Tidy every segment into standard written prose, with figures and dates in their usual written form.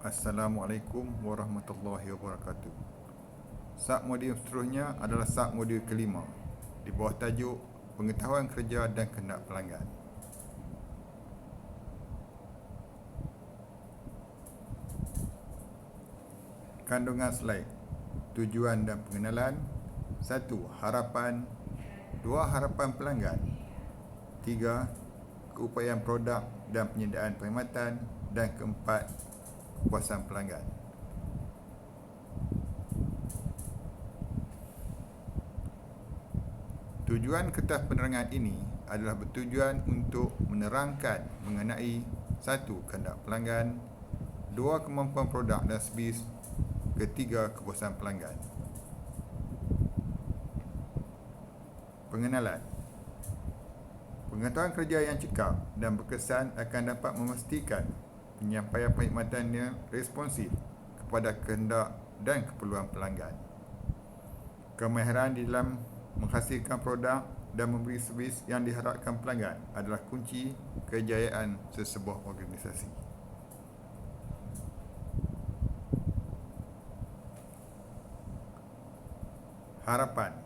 Assalamualaikum warahmatullahi wabarakatuh. Submodul seterusnya adalah submodul kelima di bawah tajuk Pengetahuan Kerja dan Kehendak Pelanggan. Kandungan slide. Tujuan dan pengenalan. 1. Harapan. 2. Harapan pelanggan. 3. Keupayaan produk dan penyediaan perkhidmatan. Dan keempat, kepuasan pelanggan. Tujuan kertas penerangan ini adalah bertujuan untuk menerangkan mengenai 1. Kehendak pelanggan, 2. Kemampuan produk dan servis, 3. Kepuasan pelanggan. Pengenalan. Pengetahuan kerja yang cekap dan berkesan akan dapat memastikan penyampaian perkhidmatannya responsif kepada kehendak dan keperluan pelanggan. Kemahiran di dalam menghasilkan produk dan memberi servis yang diharapkan pelanggan adalah kunci kejayaan sesebuah organisasi. Harapan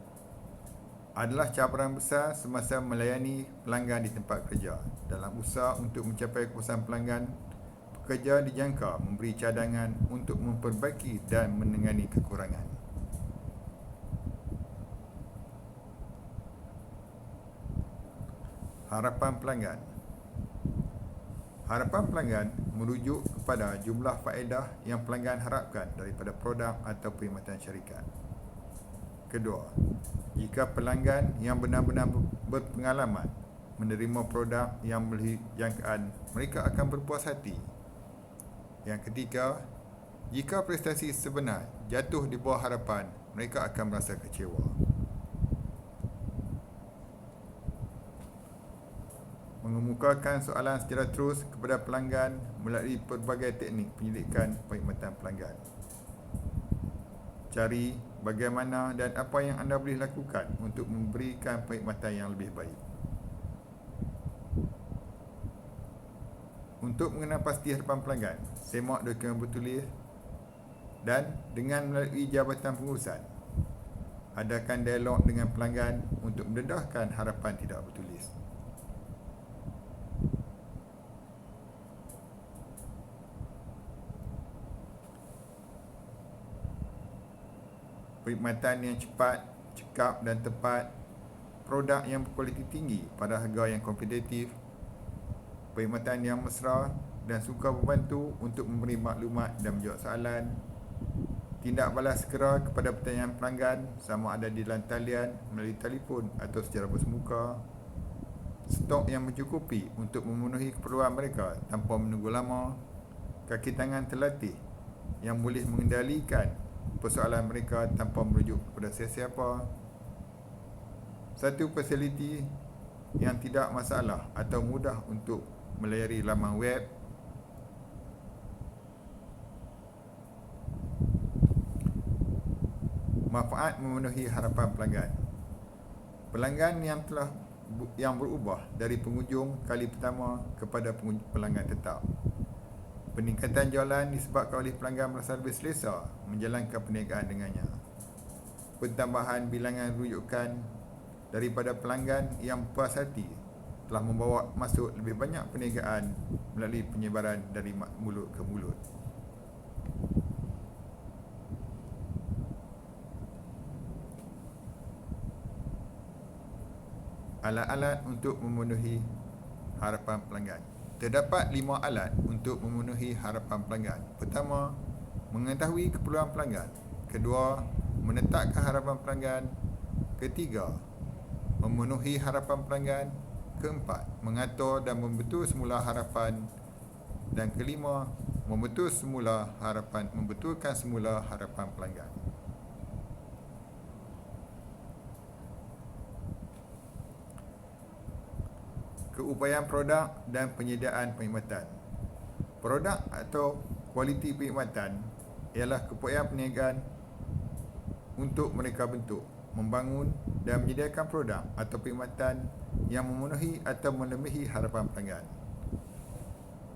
adalah cabaran besar semasa melayani pelanggan di tempat kerja. Dalam usaha untuk mencapai kepuasan pelanggan, pekerja dijangka memberi cadangan untuk memperbaiki dan menangani kekurangan. Harapan pelanggan. Harapan pelanggan merujuk kepada jumlah faedah yang pelanggan harapkan daripada produk atau perkhidmatan syarikat. Kedua, jika pelanggan yang benar-benar berpengalaman menerima produk yang melebihi jangkaan, mereka akan berpuas hati. Yang ketiga, jika prestasi sebenar jatuh di bawah harapan, mereka akan merasa kecewa. Mengemukakan soalan secara terus kepada pelanggan melalui pelbagai teknik penyelidikan perkhidmatan pelanggan. Cari bagaimana dan apa yang anda boleh lakukan untuk memberikan perkhidmatan yang lebih baik. Untuk mengenal pasti harapan pelanggan, semak dokumen bertulis dan dengan melalui jabatan pengurusan, adakan dialog dengan pelanggan untuk mendedahkan harapan tidak bertulis. Perkhidmatan yang cepat, cekap dan tepat, produk yang berkualiti tinggi pada harga yang kompetitif, perkhidmatan yang mesra dan suka membantu untuk memberi maklumat dan menjawab soalan, tindak balas segera kepada pertanyaan pelanggan sama ada di dalam talian, melalui telefon atau secara bersemuka, stok yang mencukupi untuk memenuhi keperluan mereka tanpa menunggu lama, kaki tangan terlatih yang boleh mengendalikan persoalan mereka tanpa merujuk kepada sesiapa, satu fasiliti yang tidak masalah atau mudah untuk melayari laman web, manfaat memenuhi harapan pelanggan. Pelanggan yang berubah dari pengunjung kali pertama kepada pelanggan tetap. Peningkatan jualan disebabkan oleh pelanggan merasa lebih selesa menjalankan perniagaan dengannya. Pentambahan bilangan rujukan daripada pelanggan yang puas hati telah membawa masuk lebih banyak perniagaan melalui penyebaran dari mulut ke mulut. Alat-alat untuk memenuhi harapan pelanggan. Terdapat 5 alat untuk memenuhi harapan pelanggan. Pertama, mengetahui keperluan pelanggan. Kedua, menetapkan harapan pelanggan. Ketiga, memenuhi harapan pelanggan. Keempat, mengatur dan membentuk semula harapan. Dan kelima, membetulkan semula harapan pelanggan. Keupayaan produk dan penyediaan perkhidmatan. Produk atau kualiti perkhidmatan ialah keupayaan perniagaan untuk mereka bentuk, membangun dan menyediakan produk atau perkhidmatan yang memenuhi atau melebihi harapan pelanggan.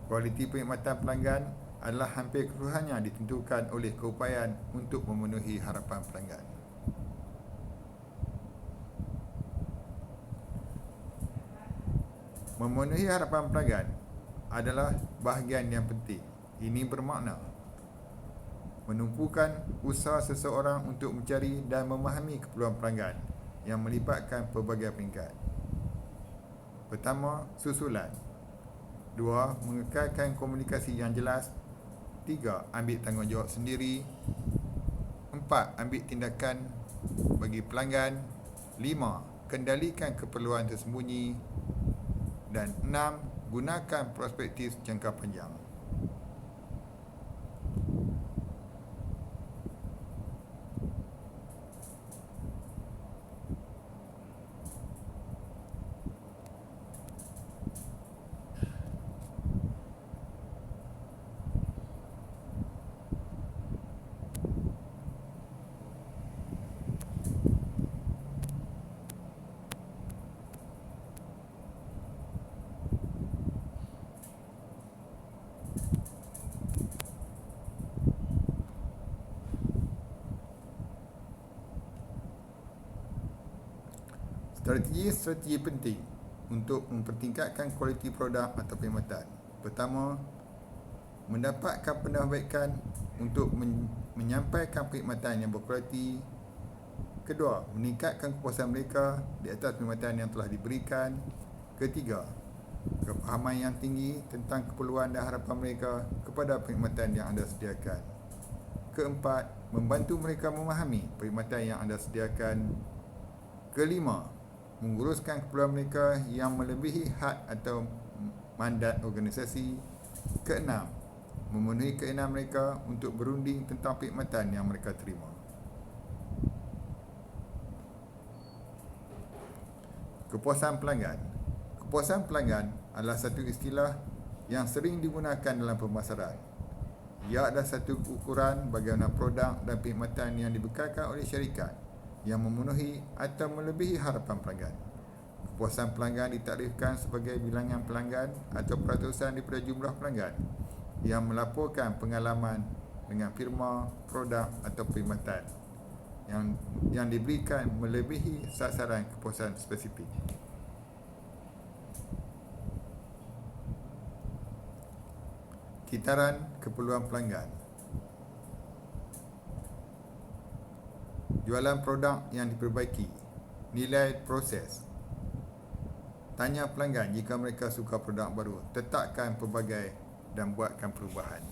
Kualiti perkhidmatan pelanggan adalah hampir keseluruhannya ditentukan oleh keupayaan untuk memenuhi harapan pelanggan. Memenuhi harapan pelanggan adalah bahagian yang penting. Ini bermakna menumpukan usaha seseorang untuk mencari dan memahami keperluan pelanggan yang melibatkan pelbagai peringkat. Pertama, susulan. 2. Mengekalkan komunikasi yang jelas. 3. Ambil tanggungjawab sendiri. 4. Ambil tindakan bagi pelanggan. 5. Kendalikan keperluan tersembunyi. Dan 6. Gunakan perspektif jangka panjang. Strategi penting untuk mempertingkatkan kualiti produk atau perkhidmatan. Pertama, mendapatkan penambahbaikan untuk menyampaikan perkhidmatan yang berkualiti. Kedua, meningkatkan kepuasan mereka di atas perkhidmatan yang telah diberikan. Ketiga, kefahaman yang tinggi tentang keperluan dan harapan mereka kepada perkhidmatan yang anda sediakan. Keempat, membantu mereka memahami perkhidmatan yang anda sediakan. Kelima, menguruskan keperluan mereka yang melebihi had atau mandat organisasi. Keenam, memenuhi keinginan mereka untuk berunding tentang perkhidmatan yang mereka terima. Kepuasan pelanggan. Kepuasan pelanggan adalah satu istilah yang sering digunakan dalam pemasaran. Ia adalah satu ukuran bagaimana produk dan perkhidmatan yang dibekalkan oleh syarikat yang memenuhi atau melebihi harapan pelanggan. Kepuasan pelanggan ditakdirkan sebagai bilangan pelanggan atau peratusan daripada jumlah pelanggan yang melaporkan pengalaman dengan firma, produk atau perkhidmatan yang diberikan melebihi sasaran kepuasan spesifik. Kitaran keperluan pelanggan. Jualan produk yang diperbaiki. Nilai proses. Tanya pelanggan jika mereka suka produk baru. Tetapkan pelbagai dan buatkan perubahan.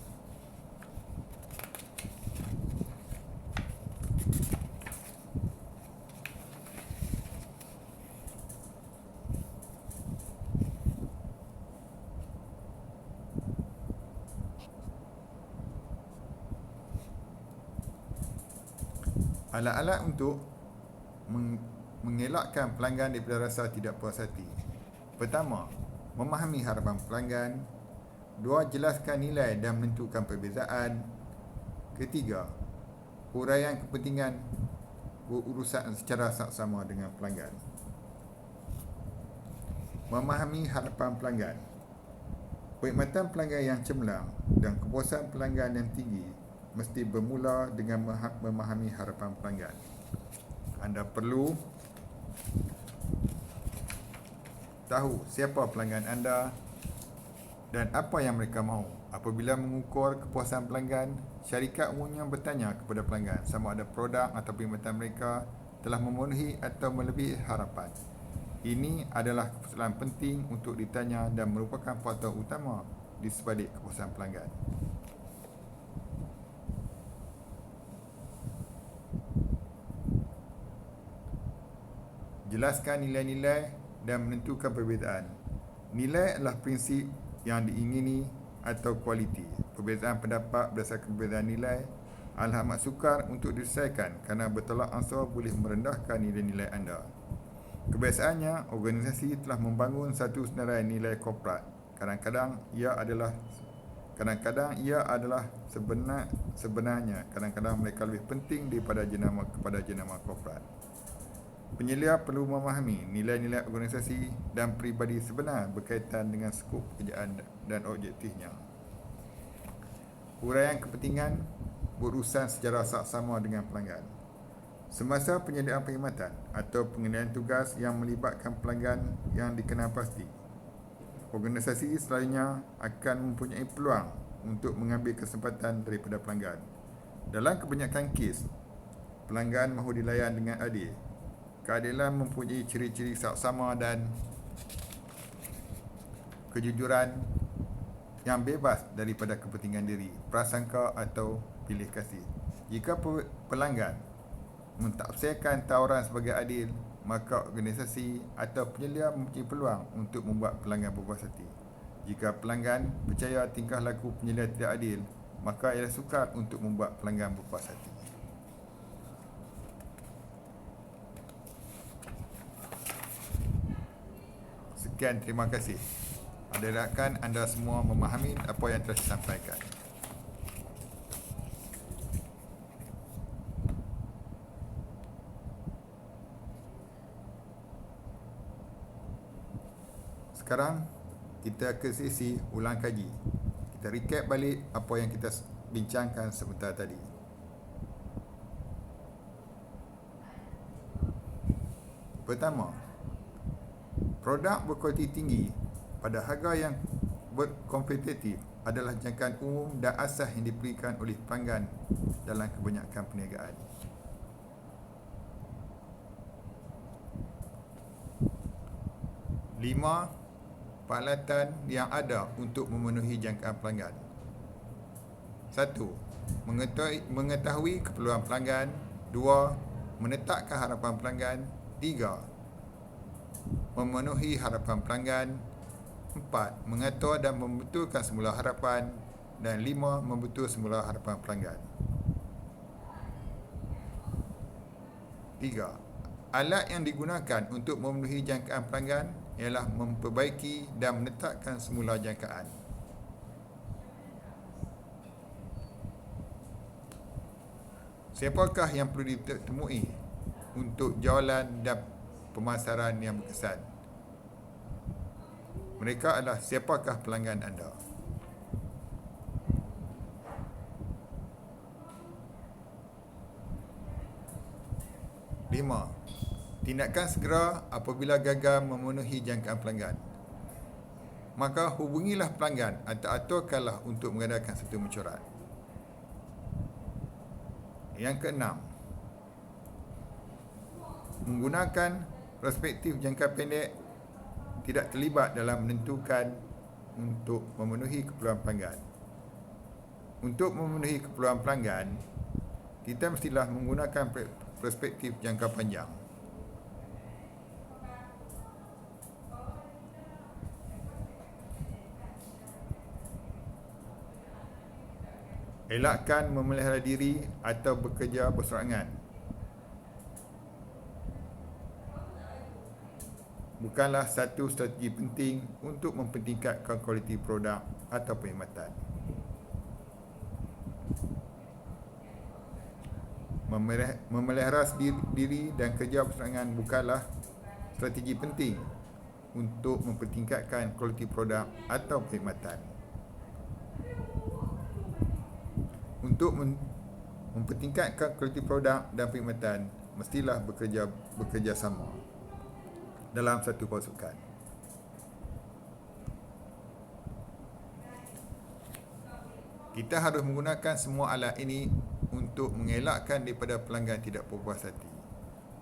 Alat-alat untuk mengelakkan pelanggan daripada rasa tidak puas hati. Pertama, memahami harapan pelanggan. 2. Jelaskan nilai dan menentukan perbezaan. Ketiga, huraian kepentingan berurusan secara saksama dengan pelanggan. Memahami harapan pelanggan. Perkhidmatan pelanggan yang cemerlang dan kepuasan pelanggan yang tinggi mesti bermula dengan memahami harapan pelanggan. Anda perlu tahu siapa pelanggan anda dan apa yang mereka mahu. Apabila mengukur kepuasan pelanggan, syarikat umumnya bertanya kepada pelanggan sama ada produk atau perkhidmatan mereka telah memenuhi atau melebihi harapan. Ini adalah kesalahan penting untuk ditanya dan merupakan faktor utama di sebalik kepuasan pelanggan. Jelaskan nilai-nilai dan menentukan perbezaan. Nilai adalah prinsip yang diingini atau kualiti. Perbezaan pendapat berdasarkan perbezaan nilai adalah amat sukar untuk diselesaikan kerana bertolak ansur boleh merendahkan nilai-nilai anda. Kebiasaannya, organisasi telah membangun satu senarai nilai korporat. Kadang-kadang ia adalah sebenarnya kadang-kadang mereka lebih penting daripada jenama korporat. Penyelia perlu memahami nilai-nilai organisasi dan peribadi sebenar berkaitan dengan skop pekerjaan dan objektifnya. Uraian kepentingan berurusan secara saksama dengan pelanggan. Semasa penyediaan perkhidmatan atau pengendalian tugas yang melibatkan pelanggan yang dikenal pasti, organisasi selalunya akan mempunyai peluang untuk mengambil kesempatan daripada pelanggan. Dalam kebanyakan kes, pelanggan mahu dilayan dengan adil. Keadilan mempunyai ciri-ciri saksama dan kejujuran yang bebas daripada kepentingan diri, prasangka atau pilih kasih. Jika pelanggan mentafsirkan tawaran sebagai adil, maka organisasi atau penyelia mempunyai peluang untuk membuat pelanggan berpuas hati. Jika pelanggan percaya tingkah laku penyelia tidak adil, maka ialah sukar untuk membuat pelanggan berpuas hati. Sekian, terima kasih. Harapkan anda semua memahami apa yang telah saya sampaikan. Sekarang kita ke sesi ulang kaji. Kita recap balik apa yang kita bincangkan sebentar tadi. Pertama, produk berkualiti tinggi pada harga yang berkompetitif adalah jangkaan umum dan asas yang diberikan oleh pelanggan dalam kebanyakan perniagaan. Lima, peralatan yang ada untuk memenuhi jangkaan pelanggan. 1. Mengetahui keperluan pelanggan. 2. Menetapkan harapan pelanggan. 3. Memenuhi harapan pelanggan. 4. Mengatur dan membetulkan semula harapan. Dan 5. Membetul semula harapan pelanggan. 3. Alat yang digunakan untuk memenuhi jangkaan pelanggan ialah memperbaiki dan menetapkan semula jangkaan. Siapakah yang perlu ditemui untuk jualan dan pemasaran yang berkesan? Mereka adalah siapakah pelanggan anda? Lima, tindakan segera apabila gagal memenuhi jangkaan pelanggan. Maka hubungilah pelanggan atau aturkanlah untuk mengadakan satu mesyuarat. Yang keenam, menggunakan perspektif jangka pendek, tidak terlibat dalam menentukan untuk memenuhi keperluan pelanggan. Untuk memenuhi keperluan pelanggan, kita mestilah menggunakan perspektif jangka panjang. Elakkan memelihara diri atau bekerja berserangan. Bukanlah satu strategi penting untuk mempertingkatkan kualiti produk atau perkhidmatan. Memelihara diri dan kerja berserangan bukanlah strategi penting untuk mempertingkatkan kualiti produk atau perkhidmatan. Untuk mempertingkatkan kualiti produk dan perkhidmatan, mestilah bekerja sama dalam satu pasukan. Kita harus menggunakan semua alat ini untuk mengelakkan daripada pelanggan tidak berpuas hati.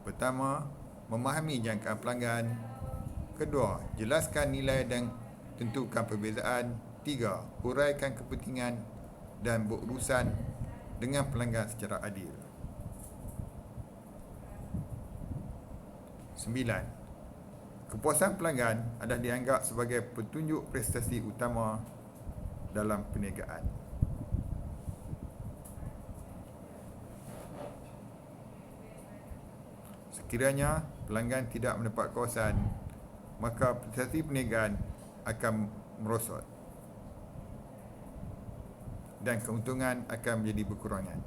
Pertama, memahami jangkaan pelanggan. Kedua, jelaskan nilai dan tentukan perbezaan. 3. Huraikan kepentingan dan berurusan dengan pelanggan secara adil. 9. Kepuasan pelanggan adalah dianggap sebagai petunjuk prestasi utama dalam perniagaan. Sekiranya pelanggan tidak mendapat kepuasan, maka prestasi perniagaan akan merosot dan keuntungan akan menjadi berkurangan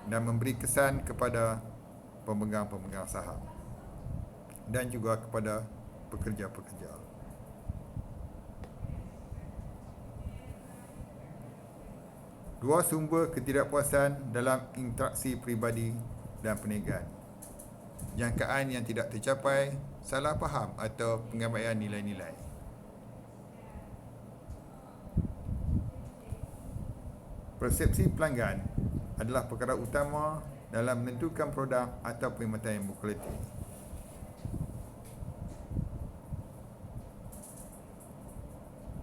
dan memberi kesan kepada pemegang-pemegang saham dan juga kepada pekerja-pekerja. Dua sumber ketidakpuasan dalam interaksi peribadi dan perniagaan. Jangkaan yang tidak tercapai, salah faham atau pengabaian nilai-nilai. Persepsi pelanggan adalah perkara utama dalam menentukan produk atau perkhidmatan yang berkualiti.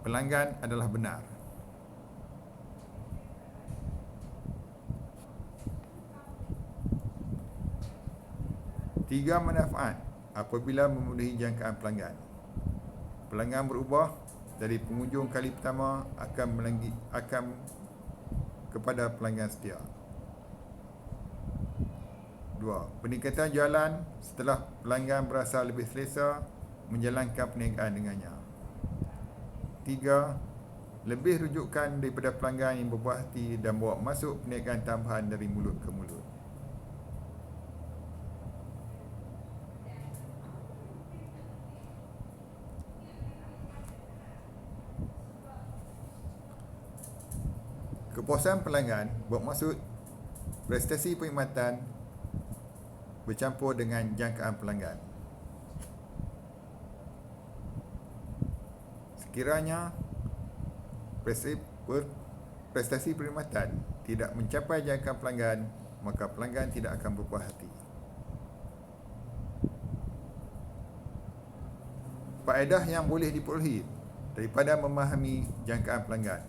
Pelanggan adalah benar. Tiga manfaat apabila memenuhi jangkaan pelanggan. Pelanggan berubah dari pengunjung kali pertama akan kepada pelanggan setia. 2. Peningkatan jualan setelah pelanggan berasa lebih selesa menjalankan perniagaan dengannya. 3. Lebih rujukan daripada pelanggan yang berbuah hati dan bawa masuk perniagaan tambahan dari mulut ke mulut. Kepuasan pelanggan bermaksud prestasi perkhidmatan bercampur dengan jangkaan pelanggan. Sekiranya prestasi perkhidmatan tidak mencapai jangkaan pelanggan, maka pelanggan tidak akan berpuas hati. Faedah yang boleh diperolehi daripada memahami jangkaan pelanggan: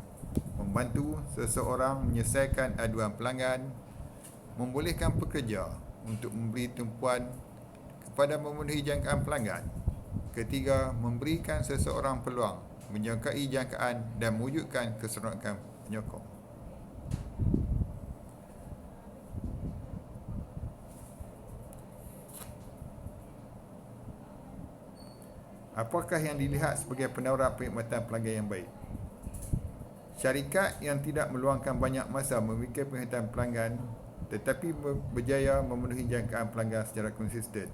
membantu seseorang menyelesaikan aduan pelanggan, membolehkan pekerja untuk memberi tumpuan kepada memenuhi jangkaan pelanggan. Ketiga, memberikan seseorang peluang menjangkai jangkaan dan mewujudkan keseronokan penyokong. Apakah yang dilihat sebagai penawaran perkhidmatan pelanggan yang baik? Syarikat yang tidak meluangkan banyak masa memikir perkhidmatan pelanggan tetapi berjaya memenuhi jangkaan pelanggan secara konsisten.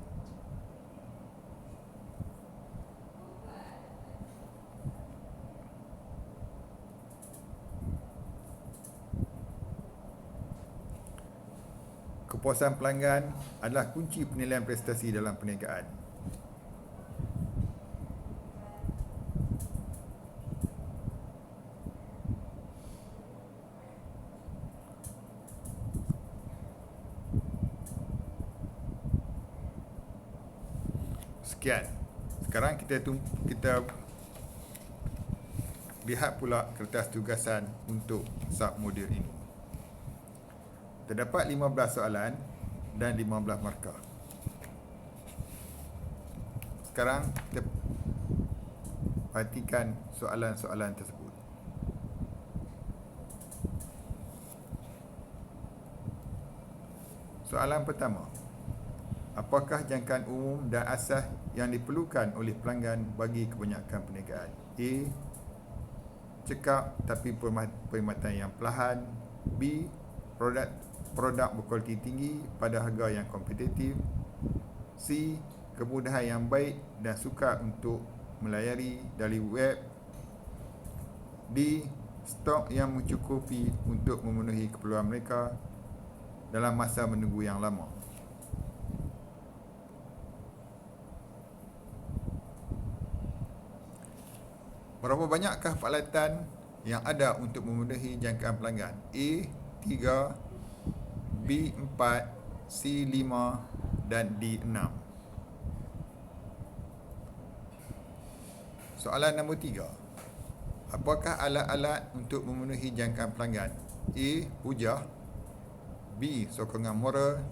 Kepuasan pelanggan adalah kunci penilaian prestasi dalam perniagaan. Sekian. Sekarang kita lihat pula kertas tugasan untuk submodul ini. Terdapat 15 soalan dan 15 markah. Sekarang kita perhatikan soalan-soalan tersebut. Soalan pertama: apakah jangkaan umum dan asas yang diperlukan oleh pelanggan bagi kebanyakan perniagaan? A. Cekap tapi perkhidmatan yang perlahan. B. Produk berkualiti tinggi pada harga yang kompetitif. C. Kemudahan yang baik dan sukar untuk melayari dari web. D. Stok yang mencukupi untuk memenuhi keperluan mereka dalam masa menunggu yang lama. Berapa banyakkah peralatan yang ada untuk memenuhi jangkaan pelanggan? A. 3, B. 4, C. 5 dan D. 6. Soalan nombor 3. Apakah alat-alat untuk memenuhi jangkaan pelanggan? A. Hujah. B. Sokongan moral.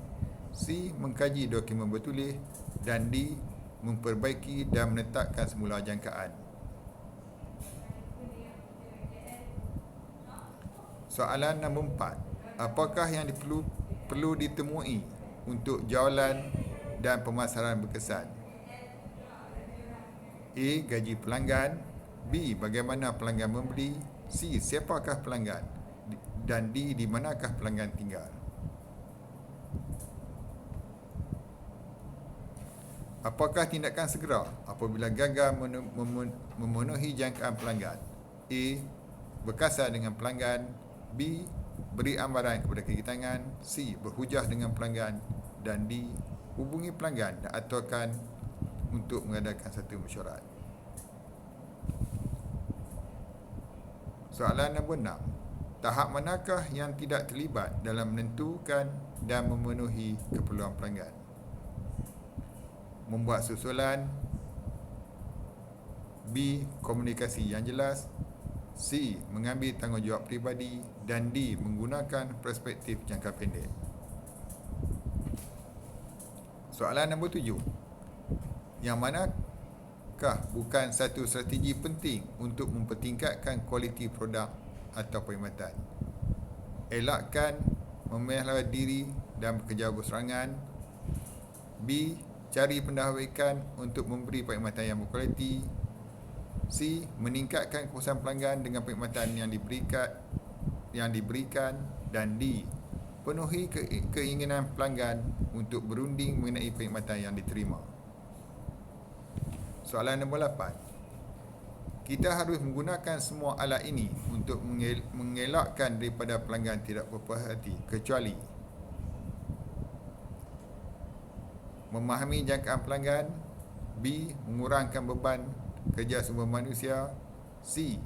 C. Mengkaji dokumen bertulis. Dan D. Memperbaiki dan menetapkan semula jangkaan. Soalan nombor 4. Apakah yang perlu ditemui untuk jualan dan pemasaran berkesan? A. Gaji pelanggan. B. Bagaimana pelanggan membeli. C. Siapakah pelanggan. Dan D. Di manakah pelanggan tinggal? Apakah tindakan segera apabila gagal memenuhi jangkaan pelanggan? A. Berkasar dengan pelanggan. B. beri amaran kepada kaki tangan. C. Berhujah dengan pelanggan. Dan D. Hubungi pelanggan dan aturkan untuk mengadakan satu mesyuarat. Soalan nombor 6. Tahap manakah yang tidak terlibat dalam menentukan dan memenuhi keperluan pelanggan? Membuat susulan. B. Komunikasi yang jelas. C. Mengambil tanggungjawab peribadi. Dan D. Menggunakan perspektif jangka pendek. Soalan nombor 7. Yang manakah bukan satu strategi penting untuk mempertingkatkan kualiti produk atau perkhidmatan? Elakkan memelihara diri dan bekerja berserangan. B. Cari pendahuluan untuk memberi perkhidmatan yang berkualiti. C. Meningkatkan kepuasan pelanggan dengan perkhidmatan yang diberikan. Dan D. Penuhi keinginan pelanggan untuk berunding mengenai perkhidmatan yang diterima. Soalan nombor 8. Kita harus menggunakan semua alat ini untuk mengelakkan daripada pelanggan tidak berpuas hati, kecuali memahami jangkaan pelanggan. B. Mengurangkan beban kerja sumber manusia. C.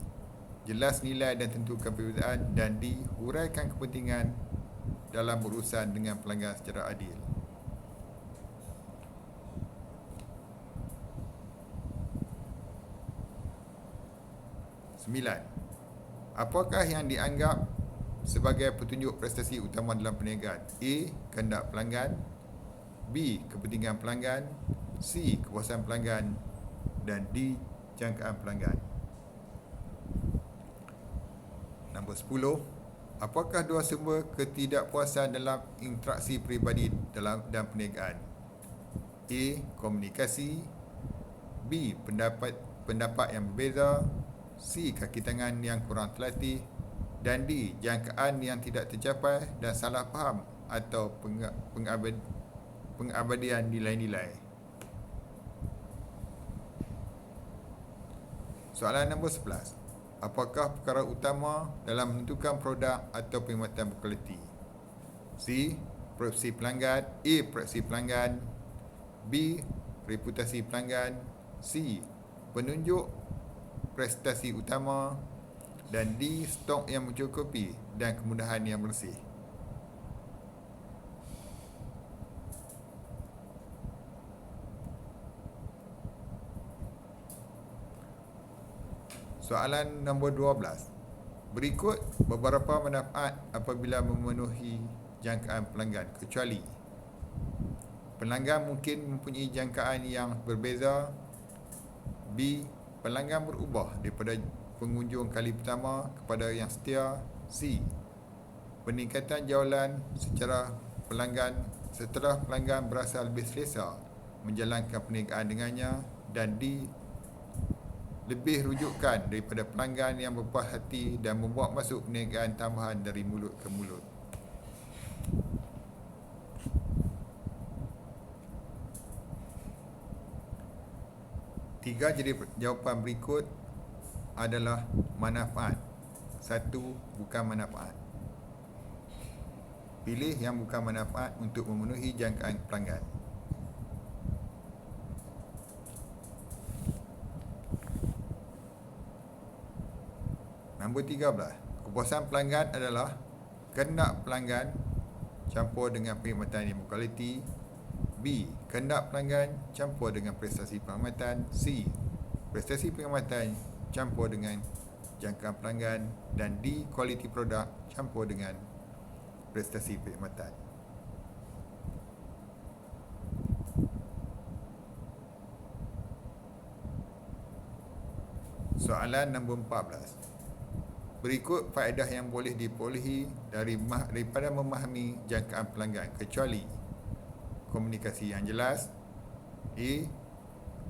Jelas nilai dan tentukan perbezaan. Dan D. Huraikan kepentingan dalam berurusan dengan pelanggan secara adil. Sembilan. Apakah yang dianggap sebagai petunjuk prestasi utama dalam perniagaan? A. Kehendak pelanggan. B. Kepentingan pelanggan. C. Kepuasan pelanggan. Dan D. Jangkaan pelanggan. Nombor 10. Apakah dua sumber ketidakpuasan dalam interaksi peribadi dalam perniagaan? A. Komunikasi. B. Pendapat yang berbeza. C. Kaki tangan yang kurang terlatih. Dan D. Jangkaan yang tidak tercapai dan salah faham atau pengabadian nilai-nilai. Soalan nombor 11. Apakah perkara utama dalam menentukan produk atau perkhidmatan berkualiti? C. Persepsi pelanggan. A. Persepsi pelanggan. B. Reputasi pelanggan. C. Penunjuk prestasi utama. Dan D. Stok yang mencukupi dan kemudahan yang bersih. Soalan nombor 12. Berikut beberapa manfaat apabila memenuhi jangkaan pelanggan, kecuali pelanggan mungkin mempunyai jangkaan yang berbeza. B. Pelanggan berubah daripada pengunjung kali pertama kepada yang setia. C. Peningkatan jualan setelah pelanggan berasa lebih selesa menjalankan perniagaan dengannya. Dan D. Lebih rujukan daripada pelanggan yang berpuas hati dan membuat masuk perniagaan tambahan dari mulut ke mulut. Tiga jawapan berikut adalah manfaat. Satu bukan manfaat. Pilih yang bukan manfaat untuk memenuhi jangkaan pelanggan. Nombor 13. Kepuasan pelanggan adalah kehendak pelanggan campur dengan perkhidmatan yang berkualiti. B. Kehendak pelanggan campur dengan prestasi perkhidmatan. C. Prestasi perkhidmatan campur dengan jangkaan pelanggan. Dan D. Kualiti produk campur dengan prestasi perkhidmatan. Soalan nombor 14. Berikut faedah yang boleh diperolehi daripada memahami jangkaan pelanggan, kecuali komunikasi yang jelas. A.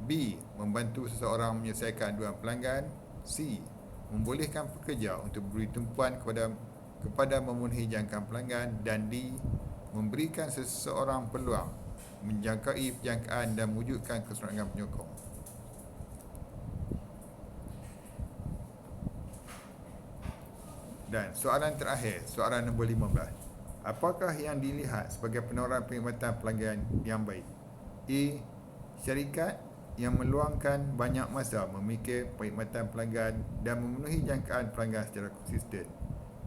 B. Membantu seseorang menyelesaikan aduan pelanggan. C. Membolehkan pekerja untuk beri tumpuan kepada memenuhi jangkaan pelanggan. Dan D. Memberikan seseorang peluang menjangkai jangkaan dan mewujudkan keserongan penyokong. Dan soalan terakhir, soalan nombor 15. Apakah yang dilihat sebagai penawaran perkhidmatan pelanggan yang baik? A. Syarikat yang meluangkan banyak masa memikir perkhidmatan pelanggan dan memenuhi jangkaan pelanggan secara konsisten.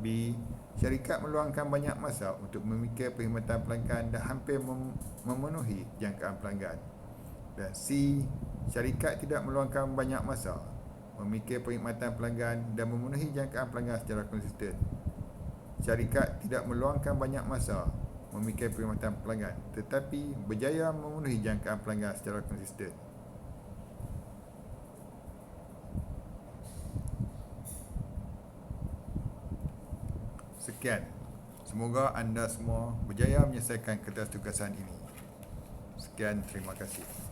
B. Syarikat meluangkan banyak masa untuk memikir perkhidmatan pelanggan dan hampir memenuhi jangkaan pelanggan. Dan C. Syarikat tidak meluangkan banyak masa memikir perkhidmatan pelanggan dan memenuhi jangkaan pelanggan secara konsisten. Syarikat tidak meluangkan banyak masa memikir perkhidmatan pelanggan tetapi berjaya memenuhi jangkaan pelanggan secara konsisten. Sekian. Semoga anda semua berjaya menyelesaikan kertas tugasan ini. Sekian, terima kasih.